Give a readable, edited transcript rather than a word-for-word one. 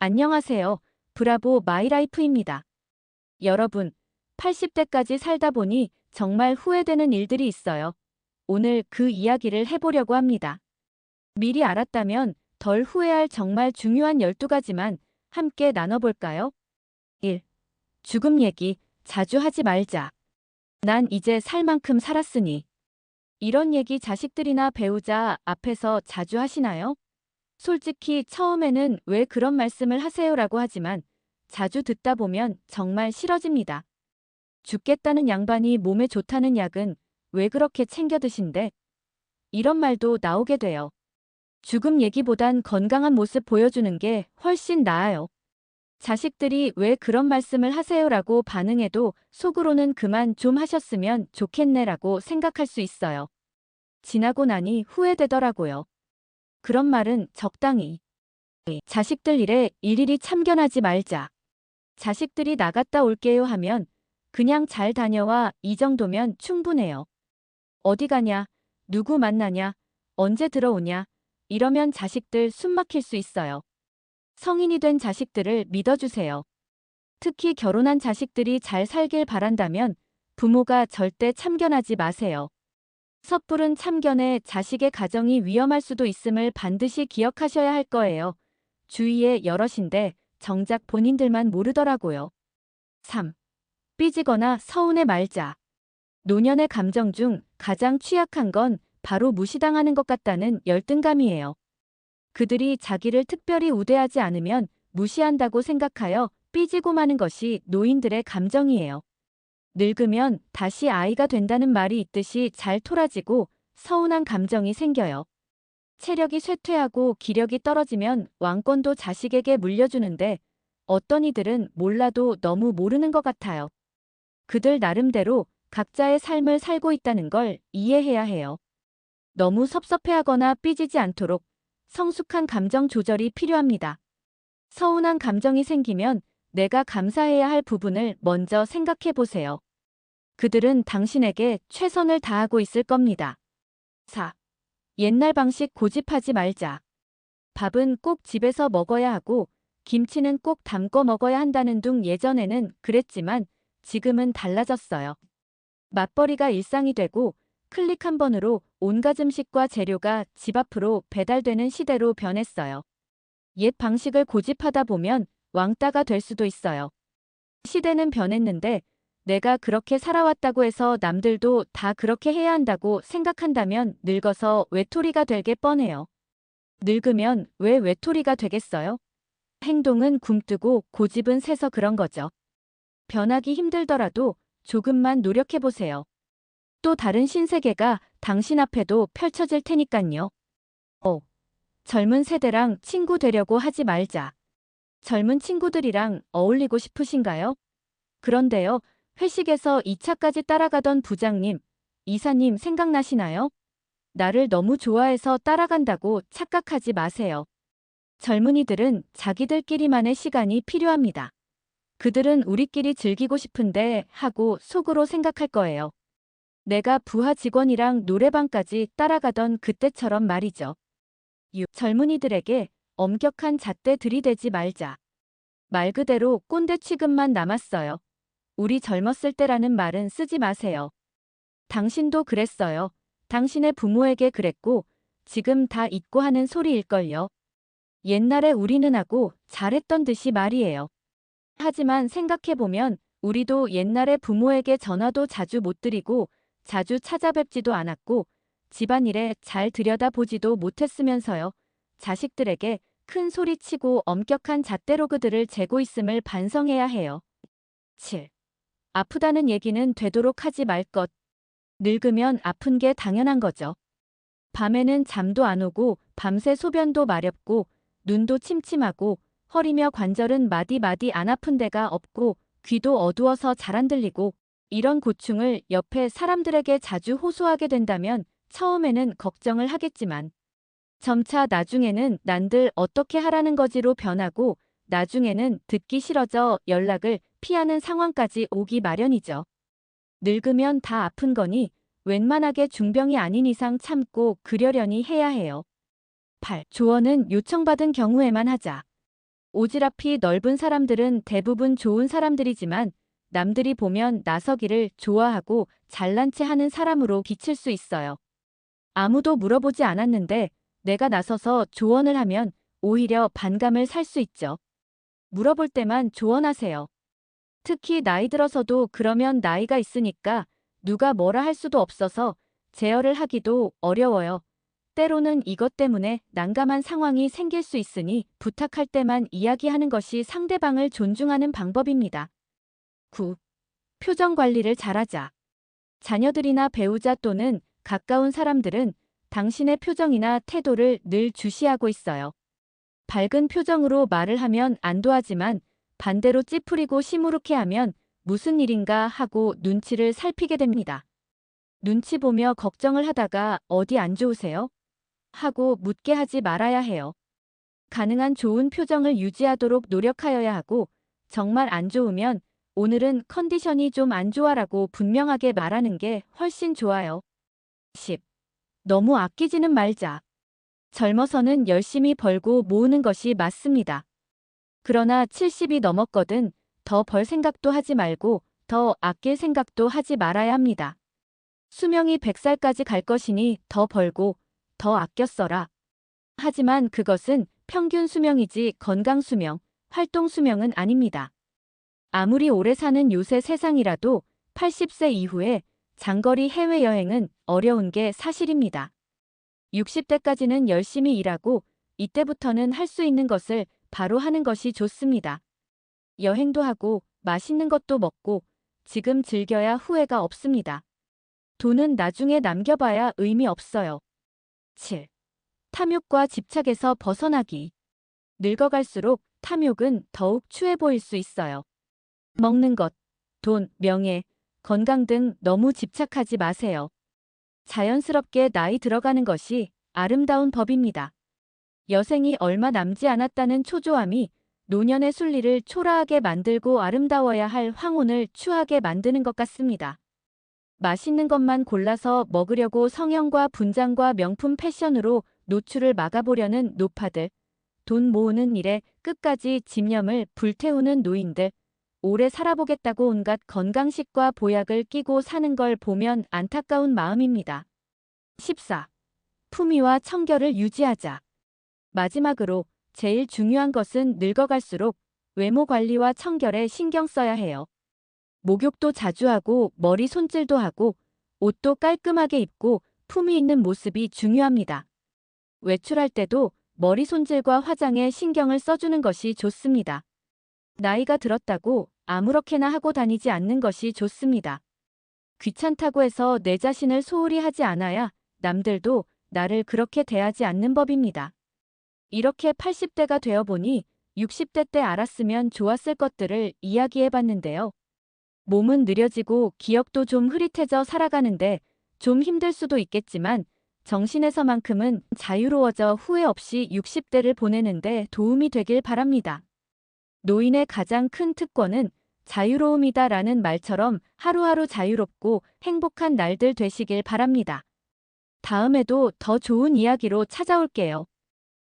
안녕하세요. 브라보 마이라이프입니다. 여러분, 80대까지 살다 보니 정말 후회되는 일들이 있어요. 오늘 그 이야기를 해보려고 합니다. 미리 알았다면 덜 후회할 정말 중요한 12가지만 함께 나눠볼까요? 1. 죽음 얘기 자주 하지 말자. 난 이제 살 만큼 살았으니. 이런 얘기 자식들이나 배우자 앞에서 자주 하시나요? 솔직히 처음에는 왜 그런 말씀을 하세요라고 하지만 자주 듣다 보면 정말 싫어집니다. 죽겠다는 양반이 몸에 좋다는 약은 왜 그렇게 챙겨 드신대? 이런 말도 나오게 돼요. 죽음 얘기보단 건강한 모습 보여주는 게 훨씬 나아요. 자식들이 왜 그런 말씀을 하세요라고 반응해도 속으로는 그만 좀 하셨으면 좋겠네라고 생각할 수 있어요. 지나고 나니 후회되더라고요. 그런 말은 적당히. 자식들 일에 일일이 참견하지 말자. 자식들이 나갔다 올게요 하면 그냥 잘 다녀와 이 정도면 충분해요. 어디 가냐? 누구 만나냐? 언제 들어오냐? 이러면 자식들 숨 막힐 수 있어요. 성인이 된 자식들을 믿어주세요. 특히 결혼한 자식들이 잘 살길 바란다면 부모가 절대 참견하지 마세요. 섣부른 참견에 자식의 가정이 위험할 수도 있음을 반드시 기억하셔야 할 거예요. 주위에 여럿인데 정작 본인들만 모르더라고요. 3. 삐지거나 서운해 말자. 노년의 감정 중 가장 취약한 건 바로 무시당하는 것 같다는 열등감이에요. 그들이 자기를 특별히 우대하지 않으면 무시한다고 생각하여 삐지고 마는 것이 노인들의 감정이에요. 늙으면 다시 아이가 된다는 말이 있듯이 잘 토라지고 서운한 감정이 생겨요. 체력이 쇠퇴하고 기력이 떨어지면 왕권도 자식에게 물려주는데 어떤 이들은 몰라도 너무 모르는 것 같아요. 그들 나름대로 각자의 삶을 살고 있다는 걸 이해해야 해요. 너무 섭섭해하거나 삐지지 않도록 성숙한 감정 조절이 필요합니다. 서운한 감정이 생기면 내가 감사해야 할 부분을 먼저 생각해 보세요. 그들은 당신에게 최선을 다하고 있을 겁니다. 4. 옛날 방식 고집하지 말자. 밥은 꼭 집에서 먹어야 하고 김치는 꼭 담궈 먹어야 한다는 둥 예전에는 그랬지만 지금은 달라졌어요. 맞벌이가 일상이 되고 클릭 한 번으로 온갖 음식과 재료가 집 앞으로 배달되는 시대로 변했어요. 옛 방식을 고집하다 보면 왕따가 될 수도 있어요. 시대는 변했는데 내가 그렇게 살아왔다고 해서 남들도 다 그렇게 해야 한다고 생각한다면 늙어서 외톨이가 되게 뻔해요. 늙으면 왜 외톨이가 되겠어요? 행동은 굼뜨고 고집은 세서 그런 거죠. 변하기 힘들더라도 조금만 노력해보세요. 또 다른 신세계가 당신 앞에도 펼쳐질 테니깐요. 5. 젊은 세대랑 친구 되려고 하지 말자. 젊은 친구들이랑 어울리고 싶으신가요? 그런데요, 회식에서 2차까지 따라가던 부장님, 이사님 생각나시나요? 나를 너무 좋아해서 따라간다고 착각하지 마세요. 젊은이들은 자기들끼리만의 시간이 필요합니다. 그들은 우리끼리 즐기고 싶은데 하고 속으로 생각할 거예요. 내가 부하 직원이랑 노래방까지 따라가던 그때처럼 말이죠. 6. 젊은이들에게 엄격한 잣대 들이대지 말자. 말 그대로 꼰대 취급만 남았어요. 우리 젊었을 때라는 말은 쓰지 마세요. 당신도 그랬어요. 당신의 부모에게 그랬고 지금 다 잊고 하는 소리일걸요. 옛날에 우리는 하고 잘했던 듯이 말이에요. 하지만 생각해보면 우리도 옛날에 부모에게 전화도 자주 못 드리고 자주 찾아뵙지도 않았고 집안일에 잘 들여다보지도 못했으면서요. 자식들에게 큰 소리치고 엄격한 잣대로 그들을 재고 있음을 반성해야 해요. 7. 아프다는 얘기는 되도록 하지 말 것. 늙으면 아픈 게 당연한 거죠. 밤에는 잠도 안 오고 밤새 소변도 마렵고 눈도 침침하고 허리며 관절은 마디마디 안 아픈 데가 없고 귀도 어두워서 잘 안 들리고 이런 고충을 옆에 사람들에게 자주 호소하게 된다면 처음에는 걱정을 하겠지만 점차 나중에는 난들 어떻게 하라는 거지로 변하고 나중에는 듣기 싫어져 연락을 피하는 상황까지 오기 마련이죠. 늙으면 다 아픈 거니 웬만하게 중병이 아닌 이상 참고 그려려니 해야 해요. 8. 조언은 요청받은 경우에만 하자. 오지랖이 넓은 사람들은 대부분 좋은 사람들이지만 남들이 보면 나서기를 좋아하고 잘난 체 하는 사람으로 비칠 수 있어요. 아무도 물어보지 않았는데 내가 나서서 조언을 하면 오히려 반감을 살 수 있죠. 물어볼 때만 조언하세요. 특히 나이 들어서도 그러면 나이가 있으니까 누가 뭐라 할 수도 없어서 제어를 하기도 어려워요. 때로는 이것 때문에 난감한 상황이 생길 수 있으니 부탁할 때만 이야기하는 것이 상대방을 존중하는 방법입니다. 9. 표정 관리를 잘하자. 자녀들이나 배우자 또는 가까운 사람들은 당신의 표정이나 태도를 늘 주시하고 있어요. 밝은 표정으로 말을 하면 안도하지만 반대로 찌푸리고 시무룩해하면 무슨 일인가 하고 눈치를 살피게 됩니다. 눈치 보며 걱정을 하다가 어디 안 좋으세요? 하고 묻게 하지 말아야 해요. 가능한 좋은 표정을 유지하도록 노력하여야 하고 정말 안 좋으면 오늘은 컨디션이 좀 안 좋아라고 분명하게 말하는 게 훨씬 좋아요. 10. 너무 아끼지는 말자. 젊어서는 열심히 벌고 모으는 것이 맞습니다. 그러나 70이 넘었거든 더 벌 생각도 하지 말고 더 아낄 생각도 하지 말아야 합니다. 수명이 100살까지 갈 것이니 더 벌고 더 아껴 써라. 하지만 그것은 평균 수명이지 건강 수명, 활동 수명은 아닙니다. 아무리 오래 사는 요새 세상이라도 80세 이후에 장거리 해외여행은 어려운 게 사실입니다. 60대까지는 열심히 일하고 이때부터는 할 수 있는 것을 바로 하는 것이 좋습니다. 여행도 하고 맛있는 것도 먹고 지금 즐겨야 후회가 없습니다. 돈은 나중에 남겨봐야 의미 없어요. 7. 탐욕과 집착에서 벗어나기. 늙어갈수록 탐욕은 더욱 추해 보일 수 있어요. 먹는 것, 돈, 명예, 건강 등 너무 집착하지 마세요. 자연스럽게 나이 들어가는 것이 아름다운 법입니다. 여생이 얼마 남지 않았다는 초조함이 노년의 순리를 초라하게 만들고 아름다워야 할 황혼을 추하게 만드는 것 같습니다. 맛있는 것만 골라서 먹으려고 성형과 분장과 명품 패션으로 노출을 막아보려는 노파들, 돈 모으는 일에 끝까지 집념을 불태우는 노인들, 오래 살아보겠다고 온갖 건강식과 보약을 끼고 사는 걸 보면 안타까운 마음입니다. 14. 품위와 청결을 유지하자. 마지막으로 제일 중요한 것은 늙어갈수록 외모 관리와 청결에 신경 써야 해요. 목욕도 자주 하고 머리 손질도 하고 옷도 깔끔하게 입고 품위 있는 모습이 중요합니다. 외출할 때도 머리 손질과 화장에 신경을 써주는 것이 좋습니다. 나이가 들었다고 아무렇게나 하고 다니지 않는 것이 좋습니다. 귀찮다고 해서 내 자신을 소홀히 하지 않아야 남들도 나를 그렇게 대하지 않는 법입니다. 이렇게 80대가 되어보니 60대 때 알았으면 좋았을 것들을 이야기해봤는데요. 몸은 느려지고 기억도 좀 흐릿해져 살아가는데 좀 힘들 수도 있겠지만 정신에서만큼은 자유로워져 후회 없이 60대를 보내는데 도움이 되길 바랍니다. 노인의 가장 큰 특권은 자유로움이다라는 말처럼 하루하루 자유롭고 행복한 날들 되시길 바랍니다. 다음에도 더 좋은 이야기로 찾아올게요.